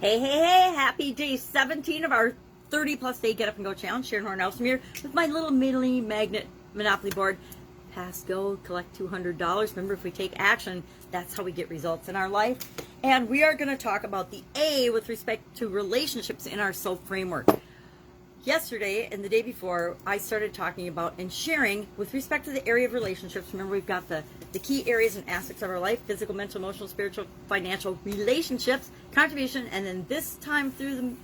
Hey, hey, hey, happy day 17 of our 30 plus day Get Up and Go challenge. Sharon Horne-Ellstrom here with my little mini magnet Monopoly board. Pass, go, collect $200. Remember, if we take action, that's how we get results in our life. And we are going to talk about the A with respect to relationships in our SOAP framework. Yesterday and the day before, I started talking about and sharing with respect to the area of relationships. Remember, we've got the key areas and aspects of our life: physical, mental, emotional, spiritual, financial, relationships, contribution, and then this time through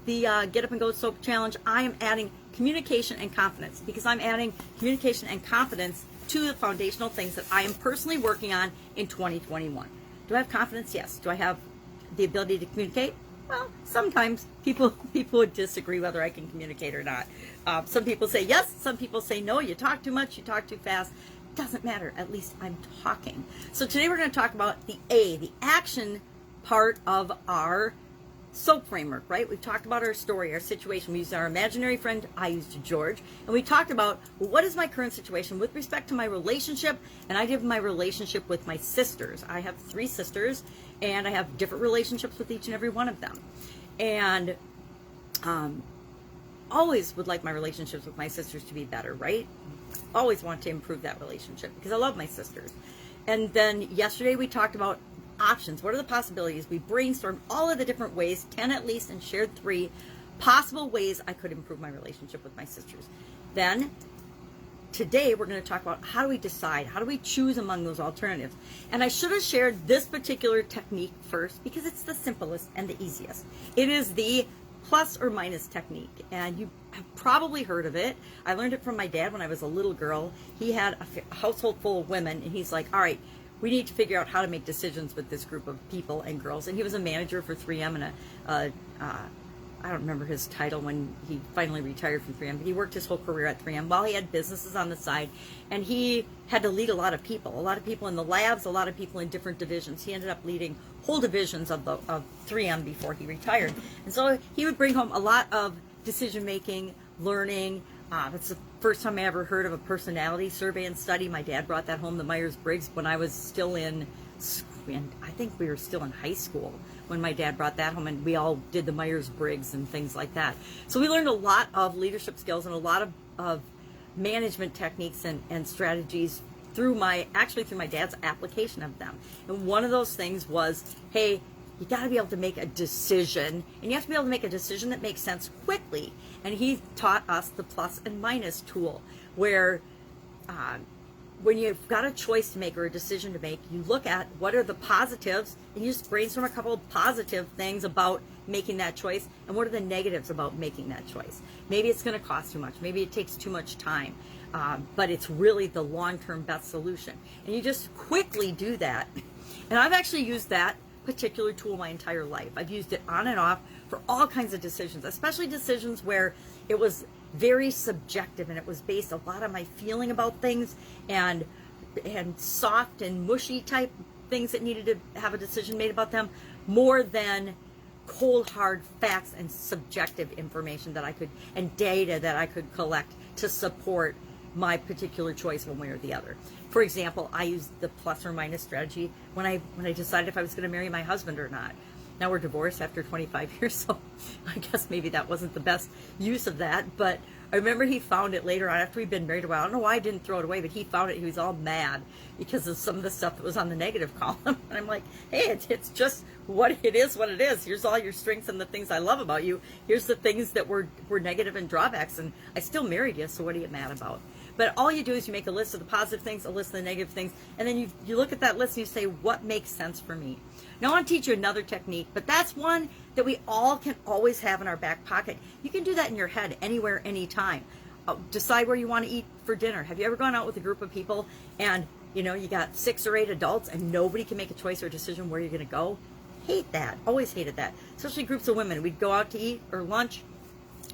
the Get Up and Go SOAP challenge, I am adding communication and confidence, because I'm adding communication and confidence to the foundational things that I am personally working on in 2021. Do I have confidence? Yes. Do I have the ability to communicate? Well, sometimes people would disagree whether I can communicate or not. Some people say yes, some people say no, you talk too much, you talk too fast. Doesn't matter, at least I'm talking. So today we're going to talk about the A, the action part of our SOAP framework, right? We've talked about our story, our situation. We used our imaginary friend, I used George, and we talked about, well, what is my current situation with respect to my relationship, and I did my relationship with my sisters. I have 3 sisters, and I have different relationships with each and every one of them. And always would like my relationships with my sisters to be better, right? Always want to improve that relationship because I love my sisters. And then yesterday we talked about options. What are the possibilities? We brainstormed all of the different ways, 10 at least, and shared 3 possible ways I could improve my relationship with my sisters. Then today we're going to talk about how do we decide, how do we choose among those alternatives. And I should have shared this particular technique first because it's the simplest and the easiest. It is the plus or minus technique, and you have probably heard of it. I learned it from my dad when I was a little girl. He had a household full of women, and he's like, all right, we need to figure out how to make decisions with this group of people and girls. And he was a manager for 3M, and I don't remember his title when he finally retired from 3M, but he worked his whole career at 3M while he had businesses on the side, and he had to lead a lot of people in the labs, a lot of people in different divisions. He ended up leading whole divisions of 3M before he retired. And so he would bring home a lot of decision-making, learning. It's the first time I ever heard of a personality survey and study. My dad brought that home, the Myers-Briggs, when I was still I think we were still in high school when my dad brought that home, and we all did the Myers-Briggs and things like that. So we learned a lot of leadership skills and a lot of management techniques and strategies through my dad's application of them. And one of those things was, hey, you got to be able to make a decision, and you have to be able to make a decision that makes sense quickly. And he taught us the plus and minus tool, where when you've got a choice to make or a decision to make, you look at what are the positives, and you just brainstorm a couple of positive things about making that choice, and what are the negatives about making that choice. Maybe it's going to cost too much. Maybe it takes too much time, but it's really the long-term best solution. And you just quickly do that. And I've actually used that particular tool my entire life. I've used it on and off for all kinds of decisions, especially decisions where it was very subjective and it was based a lot on my feeling about things and soft and mushy type things that needed to have a decision made about them, more than cold hard facts and subjective information that I could, and data that I could collect to support my particular choice one way or the other. For example, I used the plus or minus strategy when I decided if I was going to marry my husband or not. Now we're divorced after 25 years, so I guess maybe that wasn't the best use of that. But I remember he found it later on after we'd been married a while. I don't know why I didn't throw it away, but he found it. He was all mad because of some of the stuff that was on the negative column. And I'm like, hey, it's just what it is. Here's all your strengths and the things I love about you. Here's the things that were negative and drawbacks, and I still married you, so what are you mad about? But all you do is you make a list of the positive things, a list of the negative things, and then you look at that list and you say, what makes sense for me? Now I want to teach you another technique, but that's one that we all can always have in our back pocket. You can do that in your head, anywhere, anytime. Decide where you want to eat for dinner. Have you ever gone out with a group of people and you got 6 or 8 adults and nobody can make a choice or decision where you're going to go? Hate that. Always hated that. Especially groups of women. We'd go out to eat or lunch.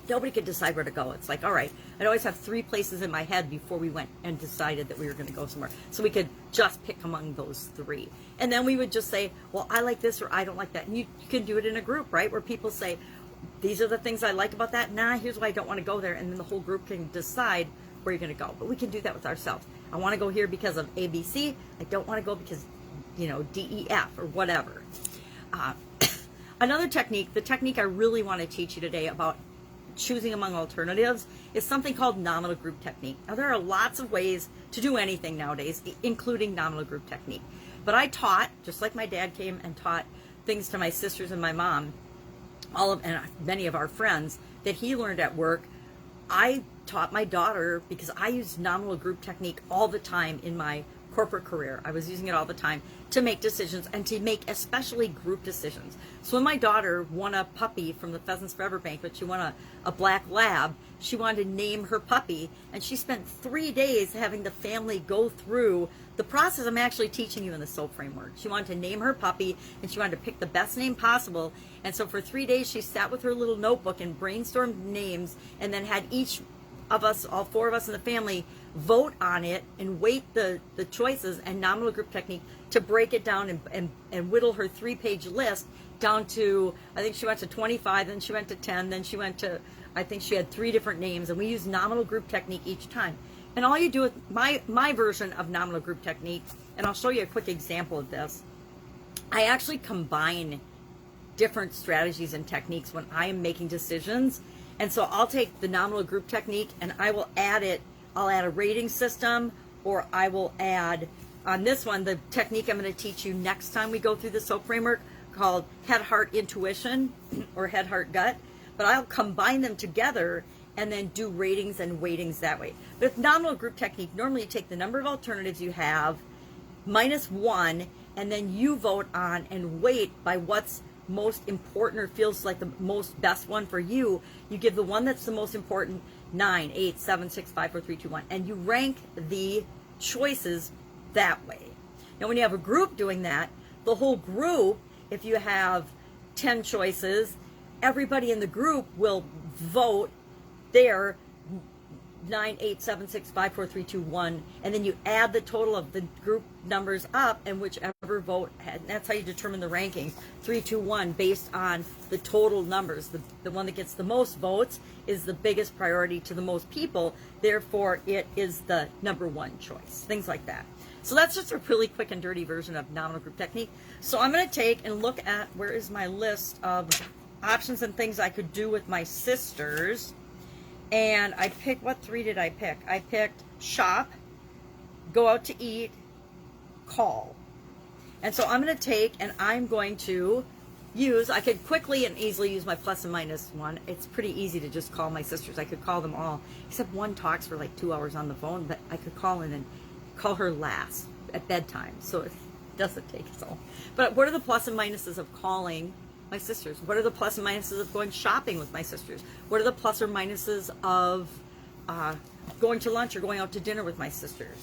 Nobody could decide where to go. It's like, all right, I'd always have 3 places in my head before we went and decided that we were going to go somewhere. So we could just pick among those 3. And then we would just say, well, I like this or I don't like that. And you can do it in a group, right? Where people say, these are the things I like about that. Nah, here's why I don't want to go there. And then the whole group can decide where you're going to go. But we can do that with ourselves. I want to go here because of ABC. I don't want to go because, D, E, F, or whatever. Another technique, the technique I really want to teach you today about choosing among alternatives, is something called nominal group technique. Now, there are lots of ways to do anything nowadays, including nominal group technique. But I taught, just like my dad came and taught things to my sisters and my mom, and many of our friends that he learned at work, I taught my daughter because I used nominal group technique all the time in my corporate career. I was using it all the time to make decisions, and to make especially group decisions. So when my daughter won a puppy from the Pheasants Forever banquet, she won a black lab, she wanted to name her puppy, and she spent 3 days having the family go through the process I'm actually teaching you in the SOAP framework. She wanted to name her puppy, and she wanted to pick the best name possible. And so for 3 days, she sat with her little notebook and brainstormed names, and then had each of us, all 4 of us in the family, vote on it and weight the choices, and nominal group technique to break it down and whittle her 3-page list down to, I think she went to 25, then she went to 10, then she went to, I think she had 3 different names, and we used nominal group technique each time. And all you do with my version of nominal group technique, and I'll show you a quick example of this, I actually combine different strategies and techniques when I am making decisions. And so I'll take the nominal group technique and I will add it, I'll add a rating system, or I will add, on this one, the technique I'm going to teach you next time we go through the SOAP framework, called head, heart, intuition, or head, heart, gut. But I'll combine them together and then do ratings and weightings that way. But with nominal group technique, normally you take the number of alternatives you have minus 1, and then you vote on and weight by what's most important or feels like the most best one for you. You give the one that's the most important 9, 8, 7, 6, 5, 4, 3, 2, 1, and you rank the choices that way. Now, when you have a group doing that, the whole group, if you have 10 choices, everybody in the group will vote their 9, 8, 7, 6, 5, 4, 3, 2, 1, and then you add the total of the group numbers up, and whichever vote, and that's how you determine the ranking, 3, 2, 1, based on the total numbers. The one that gets the most votes is the biggest priority to the most people, therefore it is the number 1 choice, things like that. So that's just a really quick and dirty version of nominal group technique. So I'm going to take and look at, where is my list of options and things I could do with my sisters. And I picked, what 3 did I pick? I picked shop, go out to eat, call. And so I'm going to take and I'm going to use, I could quickly and easily use my plus and minus one. It's pretty easy to just call my sisters. I could call them all, except one talks for like 2 hours on the phone, but I could call in and call her last at bedtime. So it doesn't take so. But what are the plus and minuses of calling my sisters? What are the plus and minuses of going shopping with my sisters? What are the plus or minuses of going to lunch or going out to dinner with my sisters?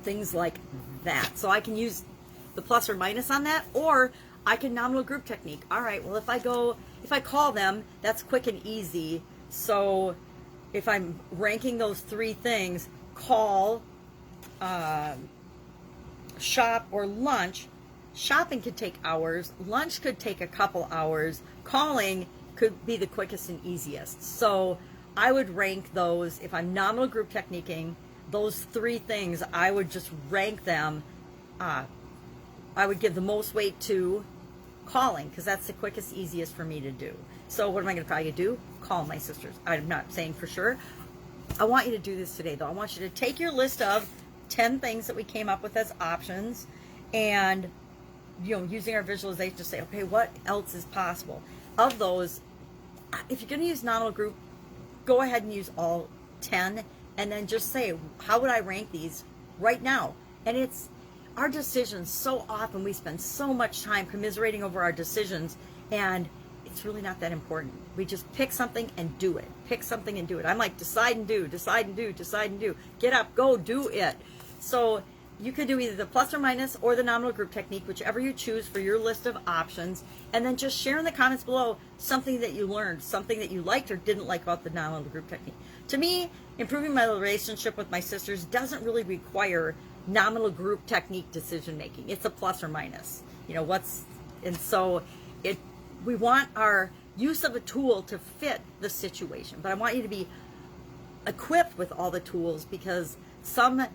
Things like that. So I can use the plus or minus on that, or I can nominal group technique. All right, well, if I call them, that's quick and easy. So if I'm ranking those 3 things, call, shop, or lunch, shopping could take hours, lunch could take a couple hours, calling could be the quickest and easiest. So I would rank those, if I'm nominal group techniquing, those 3 things, I would just rank them. I would give the most weight to calling, because that's the quickest, easiest for me to do. So what am I going to probably do? Call my sisters. I'm not saying for sure. I want you to do this today, though. I want you to take your list of 10 things that we came up with as options, and using our visualization to say, okay, what else is possible? Of those, if you're going to use nominal group, go ahead and use all 10, and then just say, how would I rank these right now? And it's our decisions. So often we spend so much time commiserating over our decisions, and it's really not that important. We just pick something and do it. Pick something and do it. I'm like, decide and do, decide and do, decide and do. Get up, go, do it. So you could do either the plus or minus or the nominal group technique, whichever you choose for your list of options, and then just share in the comments below something that you learned, something that you liked or didn't like about the nominal group technique. To me, improving my relationship with my sisters doesn't really require nominal group technique decision making. It's a plus or minus. And so we want our use of a tool to fit the situation, but I want you to be equipped with all the tools, because some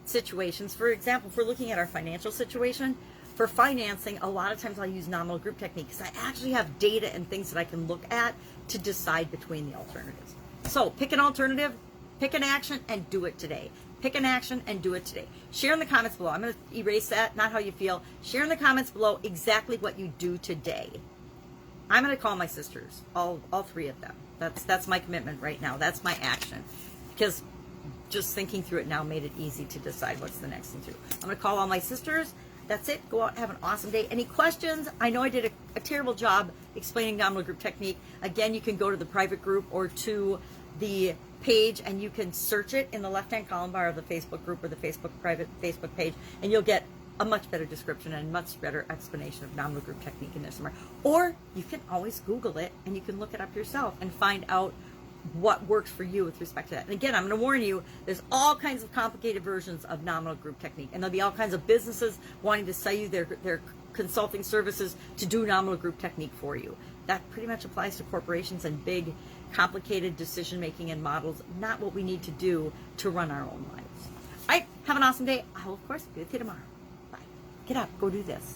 situations, for example, if we're looking at our financial situation, For financing, a lot of times I'll use nominal group technique because I actually have data and things that I can look at to decide between the alternatives. So pick an alternative, pick an action, and do it today. Pick an action and do it today. Share in the comments below. I'm going to erase that, not how you feel. Share in the comments below exactly what you do today. I'm going to call my sisters, all three of them. That's my commitment right now. That's my action. Because just thinking through it now made it easy to decide what's the next thing to do. I'm going to call all my sisters. That's it. Go out, have an awesome day. Any questions? I know I did a terrible job explaining nominal group technique. Again, you can go to the private group or to the page and you can search it in the left-hand column bar of the Facebook group or the private Facebook page, and you'll get a much better description and much better explanation of nominal group technique in there somewhere. Or you can always Google it and you can look it up yourself and find out what works for you with respect to that. And again, I'm going to warn you, there's all kinds of complicated versions of nominal group technique, and there'll be all kinds of businesses wanting to sell you their consulting services to do nominal group technique for you. That pretty much applies to corporations and big, complicated decision making and models, not what we need to do to run our own lives. All right, have an awesome day. I will, of course, be with you tomorrow. Bye. Get up, go do this.